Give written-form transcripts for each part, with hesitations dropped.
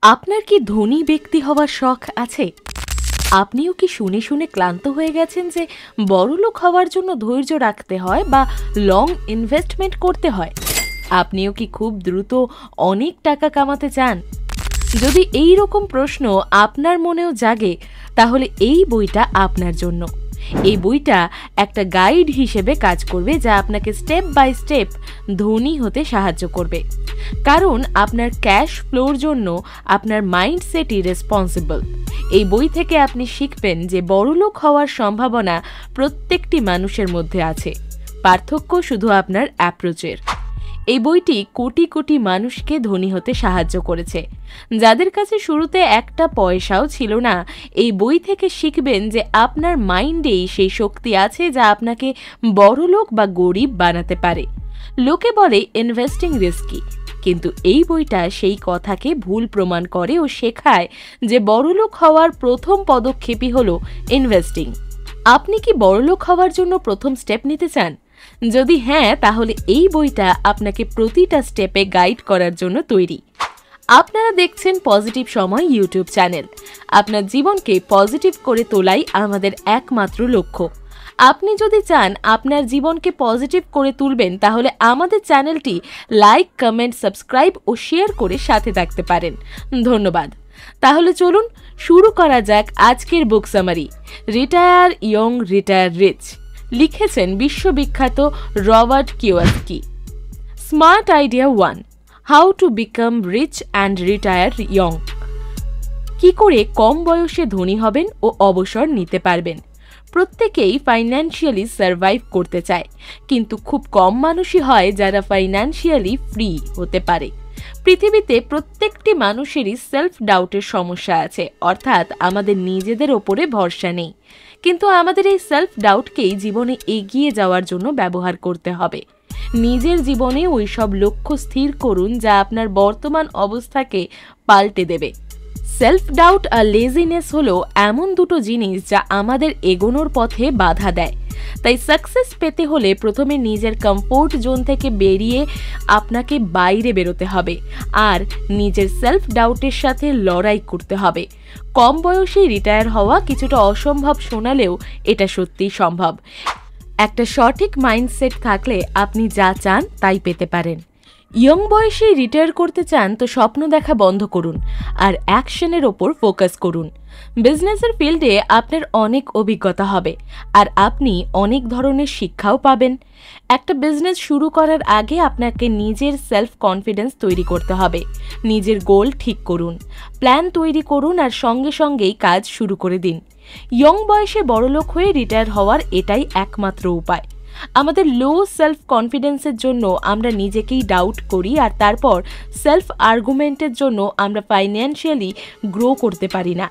আপনার কি ধনী ব্যক্তি হওয়ার শখ আছে? আপনিও কি শুনে শুনে ক্লান্ত হয়ে গেছেন যে বড়লোক হওয়ার জন্য ধৈর্য রাখতে হয় বা লং ইনভেস্টমেন্ট করতে হয়? আপনিও কি খুব দ্রুত অনেক টাকা কামাতে চান? যদি এই রকম প্রশ্ন আপনার মনেও জাগে, তাহলে এই বইটা আপনার জন্য। এই বইটা একটা গাইড হিসেবে কাজ করবে, যা আপনাকে স্টেপ বাই স্টেপ ধনী হতে সাহায্য করবে। কারণ আপনার ক্যাশ ফ্লোর জন্য আপনার মাইন্ডসেটই রেসপন্সিবল। এই বই থেকে আপনি শিখবেন যে বড়লোক হওয়ার সম্ভাবনা প্রত্যেকটি মানুষের মধ্যে আছে, পার্থক্য শুধু আপনার অ্যাপ্রোচের। এই বইটি কোটি কোটি মানুষকে ধনী হতে সাহায্য করেছে। যাদের কাছে শুরুতে একটা পয়সাও ছিল না, এই বই থেকে শিখবেন যে আপনার মাইন্ডেই সেই শক্তি আছে যা আপনাকে বড়লোক বা গরিব বানাতে পারে। লোকে বলে ইনভেস্টিং রিস্কি, কিন্তু এই বইটা সেই কথাকে ভুল প্রমাণ করে ও শেখায় যে বড়লোক হওয়ার প্রথম পদক্ষেপই হলো ইনভেস্টিং। আপনি কি বড়লোক হওয়ার জন্য প্রথম স্টেপ নিতে চান? যদি হ্যাঁ, তাহলে এই বইটা আপনাকে প্রতিটা স্টেপে গাইড করার জন্য তৈরি। আপনারা দেখছেন পজিটিভ সময় ইউটিউব চ্যানেল। আপনার জীবনকে পজিটিভ করে তোলাই আমাদের একমাত্র লক্ষ্য। আপনি যদি চান আপনার জীবনকে পজিটিভ করে তুলবেন, তাহলে আমাদের চ্যানেলটি লাইক, কমেন্ট, সাবস্ক্রাইব ও শেয়ার করে সাথে থাকতে পারেন। ধন্যবাদ। তাহলে চলুন শুরু করা যাক আজকের book summary. Retire young, retire rich. লিখেছেন বিশ্ববিখ্যাত Robert Kiyosaki. Smart idea 1, how to become rich and retire young. কি করে কম বয়সে ধনী হবেন ও অবসর নিতে পারবেন। প্রত্যেকেই ফাইন্যান্সিয়ালি সার্ভাইভ করতে চায়, কিন্তু খুব কম মানুষই হয় যারা ফাইন্যান্সিয়ালি ফ্রি হতে পারে। পৃথিবীতে প্রত্যেকটি মানুষেরই সেলফ ডাউটের সমস্যা আছে, অর্থাৎ আমাদের নিজেদের ওপরে ভরসা নেই। কিন্তু আমাদের এই সেলফ ডাউটকেই জীবনে এগিয়ে যাওয়ার জন্য ব্যবহার করতে হবে। নিজের জীবনে ওই সব লক্ষ্য স্থির করুন যা আপনার বর্তমান অবস্থাকে পাল্টে দেবে। সেলফ ডাউট আর লেজিনেস হলো এমন দুটো জিনিস যা আমাদের এগোনোর পথে বাধা দেয়। তাই সাকসেস পেতে হলে প্রথমে নিজের কমফোর্ট জোন থেকে বেরিয়ে আপনাকে বাইরে বেরোতে হবে আর নিজের সেলফ ডাউটের সাথে লড়াই করতে হবে। কম বয়সে রিটায়ার হওয়া কিছুটা অসম্ভব শোনালেও এটা সত্যিই সম্ভব। একটা সঠিক মাইন্ডসেট থাকলে আপনি যা চান তাই পেতে পারেন। ইয়ং বয়সে রিটায়ার করতে চান তো স্বপ্ন দেখা বন্ধ করুন আর অ্যাকশনের ওপর ফোকাস করুন। বিজনেসের ফিল্ডে আপনার অনেক অভিজ্ঞতা হবে আর আপনি অনেক ধরনের শিক্ষাও পাবেন। একটা বিজনেস শুরু করার আগে আপনাকে নিজের সেলফ কনফিডেন্স তৈরি করতে হবে। নিজের গোল ঠিক করুন, প্ল্যান তৈরি করুন আর সঙ্গে সঙ্গেই কাজ শুরু করে দিন। ইয়ং বয়সে বড়লোক হয়ে রিটায়ার হওয়ার এটাই একমাত্র উপায়। আমাদের লো সেলফ কনফিডেন্সের জন্য আমরা নিজেকেই ডাউট করি আর তারপর সেলফ আর্গুমেন্টের জন্য আমরা ফাইন্যান্সিয়ালি গ্রো করতে পারি না।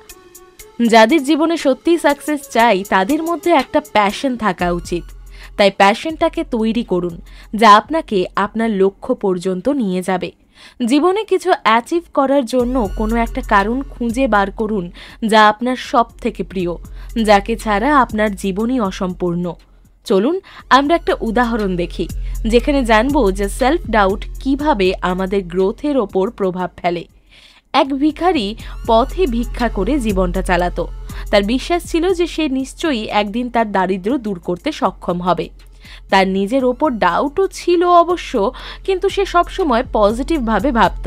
যাদের জীবনে সত্যিই সাকসেস চাই তাদের মধ্যে একটা প্যাশন থাকা উচিত। তাই প্যাশনটাকে তৈরি করুন যা আপনাকে আপনার লক্ষ্য পর্যন্ত নিয়ে যাবে। জীবনে কিছু অ্যাচিভ করার জন্য কোনো একটা কারণ খুঁজে বার করুন যা আপনার সব থেকে প্রিয়, যাকে ছাড়া আপনার জীবনই অসম্পূর্ণ। চলুন আমরা একটা উদাহরণ দেখি, যেখানে জানবো যে সেলফ ডাউট কিভাবে আমাদের গ্রোথের ওপর প্রভাব ফেলে। এক ভিখারি পথে ভিক্ষা করে জীবনটা চালাতো। তার বিশ্বাস ছিল যে সে নিশ্চয়ই একদিন তার দারিদ্র্য দূর করতে সক্ষম হবে। তার নিজের ওপর ডাউটও ছিল অবশ্য, কিন্তু সে সবসময় পজিটিভভাবে ভাবত।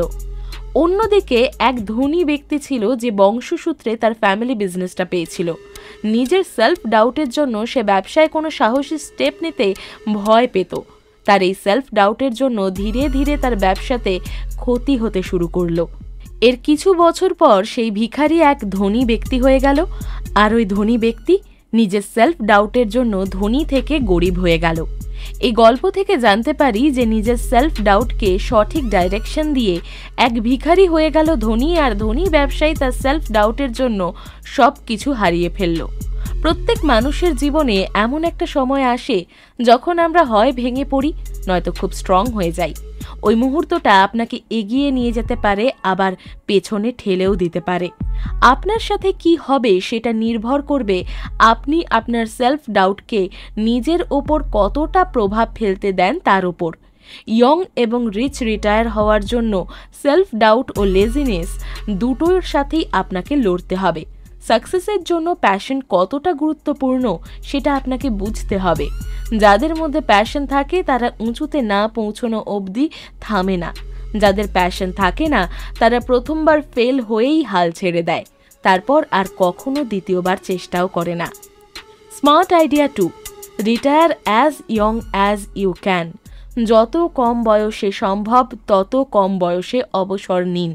অন্যদিকে এক ধনী ব্যক্তি ছিল যে বংশসূত্রে তার ফ্যামিলি বিজনেসটা পেয়েছিল। নিজের সেলফ ডাউটের জন্য সে ব্যবসায় কোনো সাহসী স্টেপ নিতে ভয় পেত। তার এই সেলফ ডাউটের জন্য ধীরে ধীরে তার ব্যবসাতে ক্ষতি হতে শুরু করলো। এর কিছু বছর পর সেই ভিখারি এক ধনী ব্যক্তি হয়ে গেল, আর ওই ধনী ব্যক্তি নিজের সেলফ ডাউটের জন্য ধনী থেকে গরিব হয়ে গেল। এই গল্প থেকে জানতে পারি যে নিজের সেলফ ডাউটকে সঠিক ডাইরেকশন দিয়ে এক ভিখারি হয়ে গেল ধনী, আর ধনী ব্যবসায়ী তার সেলফ ডাউটের জন্য সব কিছু হারিয়ে ফেলল। প্রত্যেক মানুষের জীবনে এমন একটা সময় আসে যখন আমরা হয় ভেঙে পড়ি, নয়তো খুব স্ট্রং হয়ে যাই। ওই মুহূর্তটা আপনাকে এগিয়ে নিয়ে যেতে পারে, আবার পেছনে ঠেলেও দিতে পারে। আপনার সাথে কি হবে সেটা নির্ভর করবে আপনি আপনার সেলফ ডাউটকে নিজের ওপর কতটা প্রভাব ফেলতে দেন তার ওপর। ইয়ং এবং রিচ রিটায়ার হওয়ার জন্য সেলফ ডাউট ও লেজিনেস দুটোর সাথেই আপনাকে লড়তে হবে। সাকসেসের জন্য প্যাশন কতটা গুরুত্বপূর্ণ সেটা আপনাকে বুঝতে হবে। যাদের মধ্যে প্যাশন থাকে তারা উঁচুতে না পৌঁছানো অবধি থামে না। যাদের প্যাশন থাকে না তারা প্রথমবার ফেল হয়েই হাল ছেড়ে দেয়, তারপর আর কখনো দ্বিতীয়বার চেষ্টাও করে না। Smart idea 2, retire as young as you can. যত কম বয়সে সম্ভব তত কম বয়সে অবসর নিন।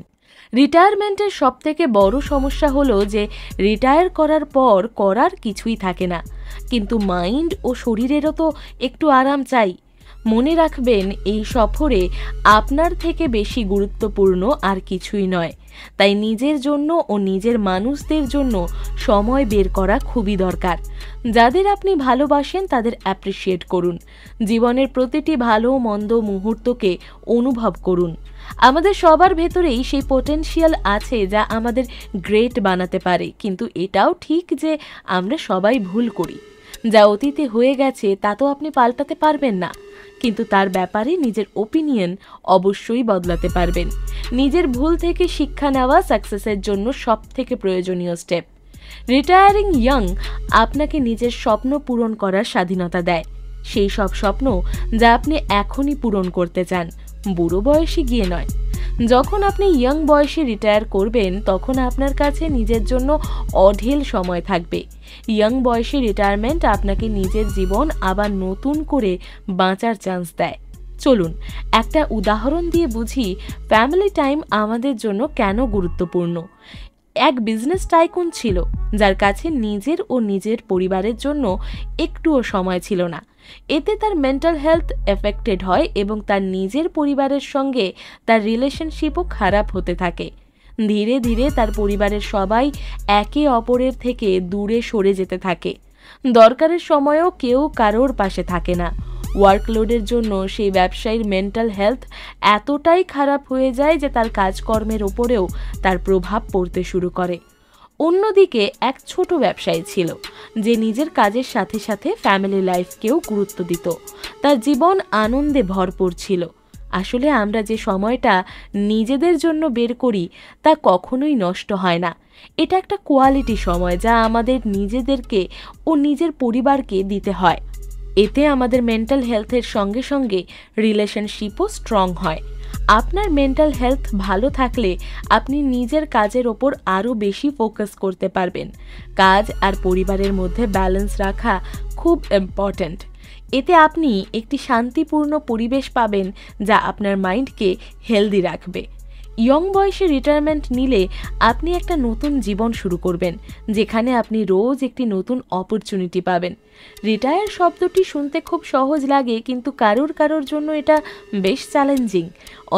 রিটায়ারমেন্টের সবথেকে বড় সমস্যা হলো যে রিটায়ার করার পর করার কিছুই থাকে না, কিন্তু মাইন্ড ও শরীরেরও তো একটু আরাম চাই। মনে রাখবেন, এই সফরে আপনার থেকে বেশি গুরুত্বপূর্ণ আর কিছুই নয়। তাই নিজের জন্য ও নিজের মানুষদের জন্য সময় বের করা খুবই দরকার। যাদের আপনি ভালোবাসেন তাদের অ্যাপ্রিসিয়েট করুন। জীবনের প্রতিটি ভালো মন্দ মুহূর্তকে অনুভব করুন। আমাদের সবার ভেতরেই সেই পোটেনশিয়াল আছে যা আমাদের গ্রেট বানাতে পারে, কিন্তু এটাও ঠিক যে আমরা সবাই ভুল করি। যা অতীতে হয়ে গেছে তা তো আপনি পাল্টাতে পারবেন না, কিন্তু তার ব্যাপারে নিজের ওপিনিয়ন অবশ্যই বদলাতে পারবেন। নিজের ভুল থেকে শিক্ষা নেওয়া সাকসেসের জন্য সবথেকে প্রয়োজনীয় স্টেপ। রিটায়ারিং ইয়াং আপনাকে নিজের স্বপ্ন পূরণ করার স্বাধীনতা দেয়, সেই সব স্বপ্ন যা আপনি এখনই পূরণ করতে চান, বুড়ো বয়সে গিয়ে নয়। যখন আপনি ইয়াং বয়সে রিটায়ার করবেন তখন আপনার কাছে নিজের জন্য অঢেল সময় থাকবে। ইয়াং বয়সে রিটায়ারমেন্ট আপনাকে নিজের জীবন আবার নতুন করে বাঁচার চান্স দেয়। চলুন একটা উদাহরণ দিয়ে বুঝি ফ্যামিলি টাইম আমাদের জন্য কেন গুরুত্বপূর্ণ। এক বিজনেস টাইকুন ছিল যার কাছে নিজের ও নিজের পরিবারের জন্য একটুও সময় ছিল না। এতে তার মেন্টাল হেলথ এফেক্টেড হয় এবং তার নিজের পরিবারের সঙ্গে তার রিলেশনশিপও খারাপ হতে থাকে। ধীরে ধীরে তার পরিবারের সবাই একে অপরের থেকে দূরে সরে যেতে থাকে। দরকারের সময়ও কেউ কারোর পাশে থাকে না। ওয়ার্কলোডের জন্য সেই ব্যবসায়ীর মেন্টাল হেলথ এতটাই খারাপ হয়ে যায় যে তার কাজকর্মের ওপরেও তার প্রভাব পড়তে শুরু করে। অন্যদিকে এক ছোট ব্যবসায়ী ছিল যে নিজের কাজের সাথে সাথে ফ্যামিলি লাইফকেও গুরুত্ব দিত। তার জীবন আনন্দে ভরপুর ছিল। আসলে আমরা যে সময়টা নিজেদের জন্য বের করি তা কখনোই নষ্ট হয় না। এটা একটা কোয়ালিটি সময় যা আমাদের নিজেদেরকে ও নিজের পরিবারকে দিতে হয়। এতে আমাদের মেন্টাল হেলথের সঙ্গে সঙ্গে রিলেশনশিপও স্ট্রং হয়। আপনার মেন্টাল হেলথ ভালো থাকলে আপনি নিজের কাজের ওপর আরও বেশি ফোকাস করতে পারবেন। কাজ আর পরিবারের মধ্যে ব্যালেন্স রাখা খুব ইম্পর্ট্যান্ট। এতে আপনি একটি শান্তিপূর্ণ পরিবেশ পাবেন যা আপনার মাইন্ডকে হেলদি রাখবে। ইয়ং বয়সে রিটায়ারমেন্ট নিলে আপনি একটা নতুন জীবন শুরু করবেন, যেখানে আপনি রোজ একটি নতুন অপরচুনিটি পাবেন। রিটায়ার শব্দটি শুনতে খুব সহজ লাগে, কিন্তু কারোর জন্য এটা বেশ চ্যালেঞ্জিং।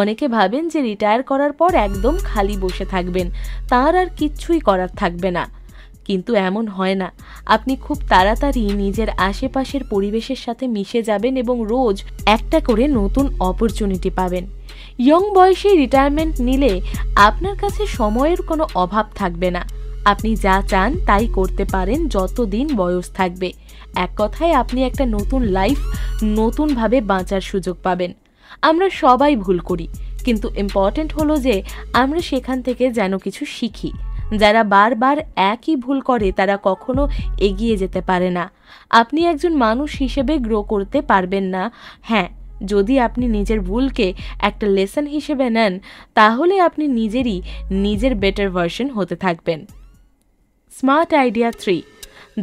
অনেকে ভাবেন যে রিটায়ার করার পর একদম খালি বসে থাকবেন, তার আর কিচ্ছুই করার থাকবে না। কিন্তু এমন হয় না। আপনি খুব তাড়াতাড়ি নিজের আশেপাশের পরিবেশের সাথে মিশে যাবেন এবং রোজ একটা করে নতুন অপরচুনিটি পাবেন। ইয়ং বয়সে রিটায়ারমেন্ট নিলে আপনার কাছে সময়ের কোনো অভাব থাকবে না। আপনি যা চান তাই করতে পারেন যতদিন বয়স থাকবে। এক কথায় আপনি একটা নতুন লাইফ নতুনভাবে বাঁচার সুযোগ পাবেন। আমরা সবাই ভুল করি, কিন্তু ইম্পর্টেন্ট হলো যে আমরা সেখান থেকে যেন কিছু শিখি। যারা বারবার একই ভুল করে তারা কখনো এগিয়ে যেতে পারে না। আপনি একজন মানুষ হিসেবে গ্রো করতে পারবেন না, হ্যাঁ, যদি আপনি নিজের ভুলকে একটা লেসন হিসেবে নেন, তাহলে আপনি নিজের বেটার ভার্সন হতে থাকবেন। Smart idea 3,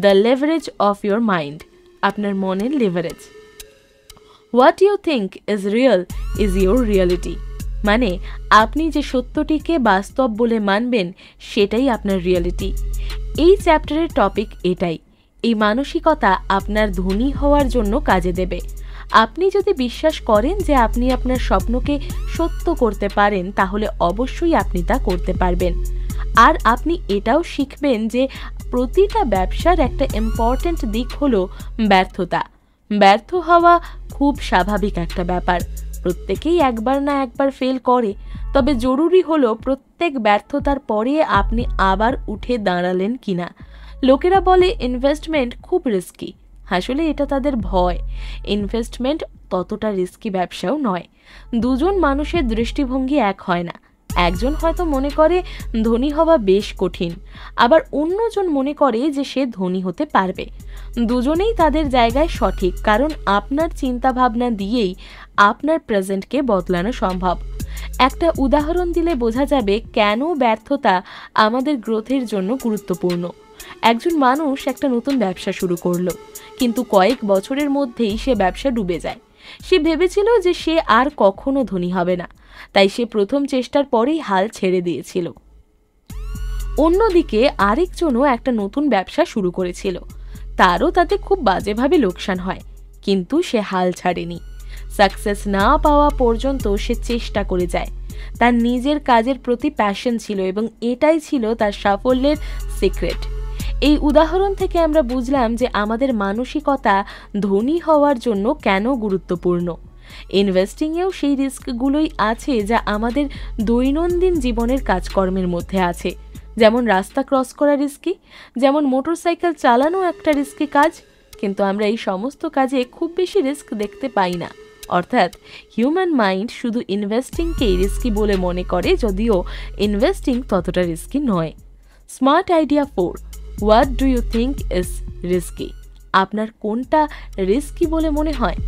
the leverage of your mind. আপনার মনের leverage. What you think is real is your reality. মানে আপনি যে সত্যটিকে বাস্তব বলে মানবেন সেটাই আপনার রিয়ালিটি। এই চ্যাপ্টারের টপিক এটাই। এই মানসিকতা আপনার ধনী হওয়ার জন্য কাজে দেবে। আপনি যদি বিশ্বাস করেন যে আপনি আপনার স্বপ্নকে সত্য করতে পারেন, তাহলে অবশ্যই আপনি তা করতে পারবেন। আর আপনি এটাও শিখবেন যে প্রতিটা ব্যবসার একটা ইম্পর্ট্যান্ট দিক হলো ব্যর্থতা। ব্যর্থ হওয়া খুব স্বাভাবিক একটা ব্যাপার। প্রত্যেকেই একবার না একবার ফেল করে, তবে জরুরি হলো প্রত্যেক ব্যর্থতার পরে আপনি আবার উঠে দাঁড়ালেন কিনা। লোকেরা বলে ইনভেস্টমেন্ট খুব রিস্কি। আসলে এটা তাদের ভয়। ইনভেস্টমেন্ট ততটা রিস্কি ব্যবসাও নয়। দুজন মানুষের দৃষ্টিভঙ্গি এক হয় না। একজন হয়তো মনে করে ধনী হওয়া বেশ কঠিন, আবার অন্যজন মনে করে যে সে ধনী হতে পারবে। দুজনেই তাদের জায়গায় সঠিক, কারণ আপনার চিন্তা ভাবনা দিয়েই আপনার প্রেজেন্টকে বদলানো সম্ভব। একটা উদাহরণ দিলে বোঝা যাবে কেন ব্যর্থতা আমাদের গ্রোথের জন্য গুরুত্বপূর্ণ। একজন মানুষ একটা নতুন ব্যবসা শুরু করলো, কিন্তু কয়েক বছরের মধ্যেই সে ব্যবসা ডুবে যায়। সে ভেবেছিল যে সে আর কখনো ধনী হবে না, তাই সে প্রথম চেষ্টার পরেই হাল ছেড়ে দিয়েছিল। অন্যদিকে আরেকজনও একটা নতুন ব্যবসা শুরু করেছিল, তারও তাতে খুব বাজেভাবে লোকসান হয়, কিন্তু সে হাল ছাড়েনি। সাকসেস না পাওয়া পর্যন্ত সে চেষ্টা করে যায়। তার নিজের কাজের প্রতি প্যাশন ছিল এবং এটাই ছিল তার সাফল্যের সিক্রেট। এই উদাহরণ থেকে আমরা বুঝলাম যে আমাদের মানসিকতা ধনী হওয়ার জন্য কেন গুরুত্বপূর্ণ। ইনভেস্টিংয়েও সেই রিস্কগুলোই আছে যা আমাদের দৈনন্দিন জীবনের কাজকর্মের মধ্যে আছে। যেমন রাস্তা ক্রস করা রিস্কি, যেমন মোটরসাইকেল চালানো একটা রিস্কি কাজ, কিন্তু আমরা এই সমস্ত কাজে খুব বেশি রিস্ক দেখতে পাই না। অর্থাৎ হিউম্যান মাইন্ড শুধু ইনভেস্টিংকেই রিস্কি বলে মনে করে, যদিও ইনভেস্টিং ততটা রিস্কি নয়। Smart idea 4, what do you think is risky? আপনার কোনটা রিস্কি বলে মনে হয়?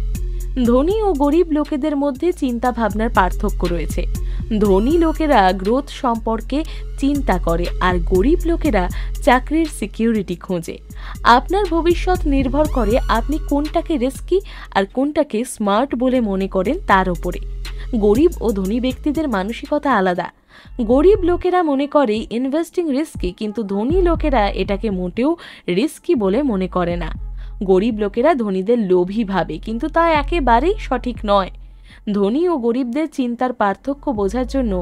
ধনী ও গরিব লোকেদের মধ্যে চিন্তা ভাবনার পার্থক্য রয়েছে। ধনী লোকেরা গ্রোথ সম্পর্কে চিন্তা করে, আর গরিব লোকেরা চাকরির সিকিউরিটি খোঁজে। আপনার ভবিষ্যৎ নির্ভর করে আপনি কোনটাকে রিস্কি আর কোনটাকে স্মার্ট বলে মনে করেন তার উপরে। গরিব ও ধনী ব্যক্তিদের মানসিকতা আলাদা। গরিব লোকেরা মনে করে ইনভেস্টিং রিস্কি, কিন্তু ধনী লোকেরা এটাকে মোটেও রিস্কি বলে মনে করে না। গরিব লোকেরা ধনীদের লোভী ভাবে, কিন্তু তা একেবারেই সঠিক নয়। ধনী ও গরিবদের চিন্তার পার্থক্য বোঝার জন্য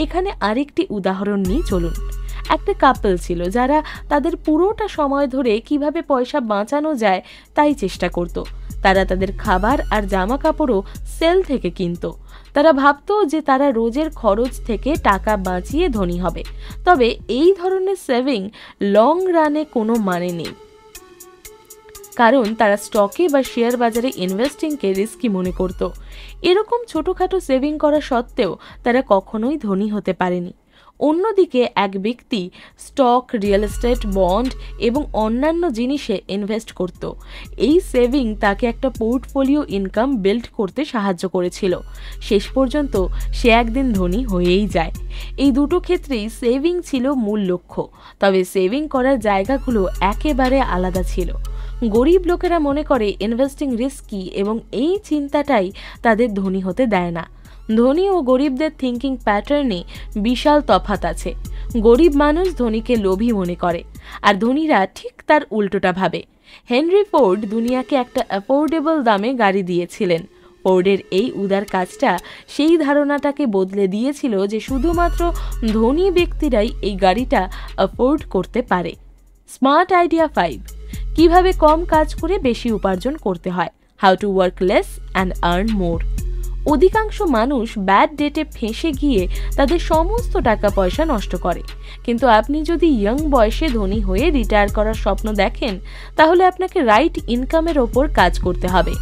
এখানে আরেকটি উদাহরণ নিয়ে চলুন। একটা কাপল ছিল যারা তাদের পুরোটা সময় ধরে কিভাবে পয়সা বাঁচানো যায় তাই চেষ্টা করত। তারা তাদের খাবার আর জামা কাপড়ও সেল থেকে কিনত। তারা ভাবতো যে তারা রোজের খরচ থেকে টাকা বাঁচিয়ে ধনী হবে। তবে এই ধরনের সেভিং লং রানে কোনো মানে নেই, কারণ তারা স্টকে বা শেয়ার বাজারে ইনভেস্টিংকে রিস্কি মনে করত। এরকম ছোটখাটো সেভিং করা সত্ত্বেও তারা কখনোই ধনী হতে পারেনি। অন্যদিকে এক ব্যক্তি স্টক, রিয়েল এস্টেট, বন্ড এবং অন্যান্য জিনিসে ইনভেস্ট করত। এই সেভিং তাকে একটা পোর্টফোলিও ইনকাম বিল্ড করতে সাহায্য করেছিল। শেষ পর্যন্ত সে একদিন ধনী হয়েই যায়। এই দুটো ক্ষেত্রেই সেভিং ছিল মূল লক্ষ্য, তবে সেভিং করার জায়গাগুলো একেবারে আলাদা ছিল। গরিব লোকেরা মনে করে ইনভেস্টিং রিস্কি এবং এই চিন্তাটাই তাদের ধনী হতে দেয় না। ধনী ও গরিবদের থিঙ্কিং প্যাটার্নে বিশাল তফাৎ আছে। গরিব মানুষ ধনীকে লোভী মনে করে, আর ধনীরা ঠিক তার উল্টোটা ভাবে। হেনরি ফোর্ড দুনিয়াকে একটা অ্যাফোর্ডেবল দামে গাড়ি দিয়েছিলেন। ফোর্ডের এই উদার কাজটা সেই ধারণাটাকে বদলে দিয়েছিল যে শুধুমাত্র ধনী ব্যক্তিরাই এই গাড়িটা অ্যাফোর্ড করতে পারে। স্মার্ট আইডিয়া 5, কিভাবে কম কাজ করে বেশি উপার্জন করতে হয়। How to work less and earn মোর। অধিকাংশ মানুষ ব্যাড ডেটে ফেঁসে গিয়ে তাদের সমস্ত টাকা পয়সা নষ্ট করে। কিন্তু আপনি যদি ইয়ং বয়সে ধনী হয়ে রিটায়ার করার স্বপ্ন দেখেন, তাহলে আপনাকে রাইট ইনকামের ওপর কাজ করতে হবে।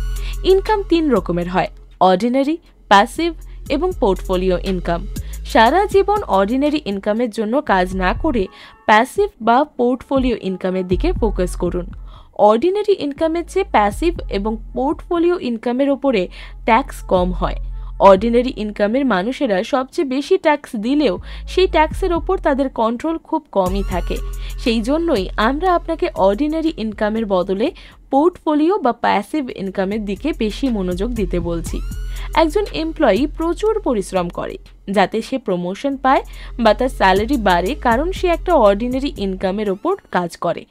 ইনকাম 3 রকমের হয়: অর্ডিনারি, প্যাসিভ এবং পোর্টফোলিও ইনকাম। সারা জীবন অর্ডিনারি ইনকামের জন্য কাজ না করে প্যাসিভ বা পোর্টফোলিও ইনকামের দিকে ফোকাস করুন। অর্ডিনারি ইনকামের চেয়ে প্যাসিভ এবং পোর্টফোলিও ইনকামের ওপরে ট্যাক্স কম হয়। অর্ডিনারি ইনকামের মানুষেরা সবচেয়ে বেশি ট্যাক্স দিলেও সেই ট্যাক্সের ওপর তাদের কন্ট্রোল খুব কমই থাকে। সেই জন্যই আমরা আপনাকে অর্ডিনারি ইনকামের বদলে পোর্টফোলিও বা প্যাসিভ ইনকামের দিকে বেশি মনোযোগ দিতে বলছি। একজন এমপ্লয়ি প্রচুর পরিশ্রম করে যাতে সে প্রমোশন পায় বা তার স্যালারি বাড়ে, কারণ সে একটা অর্ডিনারি ইনকামের ওপর কাজ করে।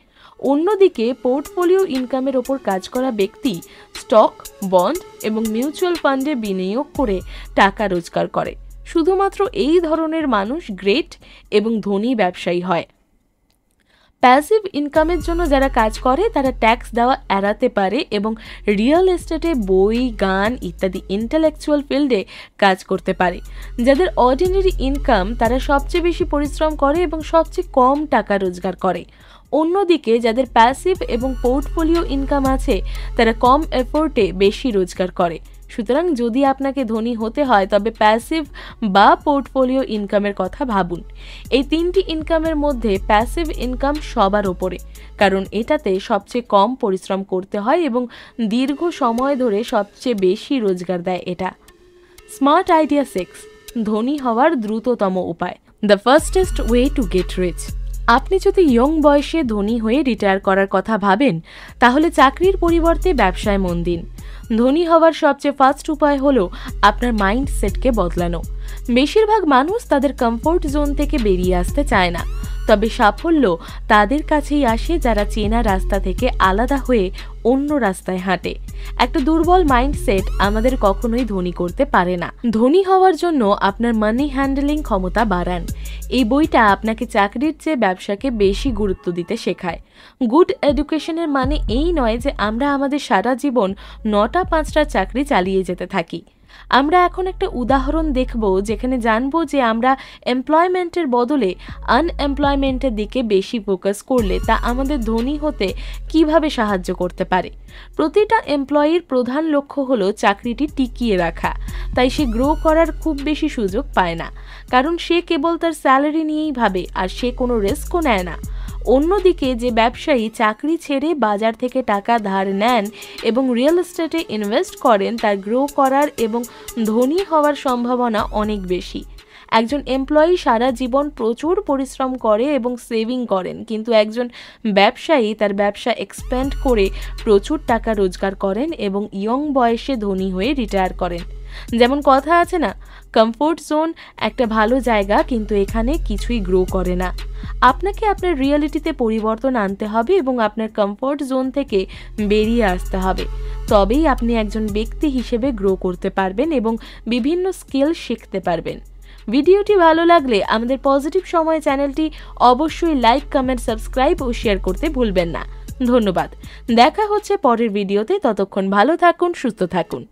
অন্যদিকে পোর্টফোলিও ইনকামের ওপর কাজ করা ব্যক্তি স্টক, বন্ড এবং মিউচুয়াল ফান্ডে বিনিয়োগ করে টাকা রোজগার করে। শুধুমাত্র এই ধরনের মানুষ গ্রেট এবং ধনী ব্যবসায়ী হয়। প্যাসিভ ইনকামের জন্য যারা কাজ করে তারা ট্যাক্স দেওয়া এড়াতে পারে এবং রিয়েল এস্টেটে, বই, গান ইত্যাদি ইন্টেলেকচুয়াল ফিল্ডে কাজ করতে পারে। যাদের অর্ডিনারি ইনকাম তারা সবচেয়ে বেশি পরিশ্রম করে এবং সবচেয়ে কম টাকা রোজগার করে। অন্যদিকে যাদের প্যাসিভ এবং পোর্টফোলিও ইনকাম আছে তারা কম এফোর্টে বেশি রোজগার করে। সুতরাং যদি আপনাকে ধনী হতে হয় তবে প্যাসিভ বা পোর্টফোলিও ইনকামের কথা ভাবুন। এই 3টি ইনকামের মধ্যে প্যাসিভ ইনকাম সবার ওপরে, কারণ এটাতে সবচেয়ে কম পরিশ্রম করতে হয় এবং দীর্ঘ সময় ধরে সবচেয়ে বেশি রোজগার দেয় এটা। স্মার্ট আইডিয়া 6, ধনী হওয়ার দ্রুততম উপায়। The fastest way to get rich. আপনি যদি ইয়ং বয়সে ধনী হয়ে রিটায়ার করার কথা ভাবেন তাহলে চাকরির পরিবর্তে ব্যবসায় মন দিন। ধনী হওয়ার সবচেয়ে ফাস্ট উপায় হলো আপনার মাইন্ডসেটকে বদলানো। বেশিরভাগ মানুষ তাদের কমফোর্ট জোন থেকে বেরিয়ে আসতে চায় না, তবে সাফল্য তাদের কাছেই আসে যারা চেনা রাস্তা থেকে আলাদা হয়ে অন্য রাস্তায় হাঁটে। একটা দুর্বল মাইন্ডসেট আমাদের কখনোই ধনী করতে পারে না। ধনী হওয়ার জন্য আপনার মানি হ্যান্ডেলিং ক্ষমতা বাড়ান। এই বইটা আপনাকে চাকরির চেয়ে ব্যবসাকে বেশি গুরুত্ব দিতে শেখায়। গুড এডুকেশনের মানে এই নয় যে আমরা আমাদের সারা জীবন 9টা 5টা চাকরি চালিয়ে যেতে থাকি। আমরা এখন একটা উদাহরণ দেখব যেখানে জানবো যে আমরা এমপ্লয়মেন্টের বদলে আনএমপ্লয়মেন্টের দিকে বেশি ফোকাস করলে তা আমাদের ধনী হতে কিভাবে সাহায্য করতে পারে। প্রতিটা এমপ্লয়ির প্রধান লক্ষ্য হলো চাকরিটি টিকিয়ে রাখা, তাই সে গ্রো করার খুব বেশি সুযোগ পায় না, কারণ সে কেবল তার স্যালারি নিয়েই ভাবে আর সে কোনো রিস্কও নেয় না। অন্যদিকে যে ব্যবসায়ী চাকরি ছেড়ে বাজার থেকে টাকা ধার নেন এবং রিয়েল এস্টেটে ইনভেস্ট করেন তার গ্রো করার এবং ধনী হওয়ার সম্ভাবনা অনেক বেশি। একজন এমপ্লয়ি সারা জীবন প্রচুর পরিশ্রম করে এবং সেভিং করেন, কিন্তু একজন ব্যবসায়ী তার ব্যবসা এক্সপ্যান্ড করে প্রচুর টাকা রোজগার করেন এবং ইয়ং বয়সে ধনী হয়ে রিটায়ার করেন। যেমন কথা আছে না, কমফোর্ট জোন একটা ভালো জায়গা কিন্তু এখানে কিছুই গ্রো করে না। আপনাকে আপনার রিয়েলিটিতে পরিবর্তন আনতে হবে এবং আপনার কমফোর্ট জোন থেকে বেরিয়ে আসতে হবে, তবেই আপনি একজন ব্যক্তি হিসেবে গ্রো করতে পারবেন এবং বিভিন্ন স্কিল শিখতে পারবেন। ভিডিওটি ভালো লাগলে আমাদের পজিটিভ সময় চ্যানেলটি অবশ্যই লাইক, কমেন্ট, সাবস্ক্রাইব ও শেয়ার করতে ভুলবেন না। ধন্যবাদ। দেখা হচ্ছে পরের ভিডিওতে। ততক্ষণ ভালো থাকুন, সুস্থ থাকুন।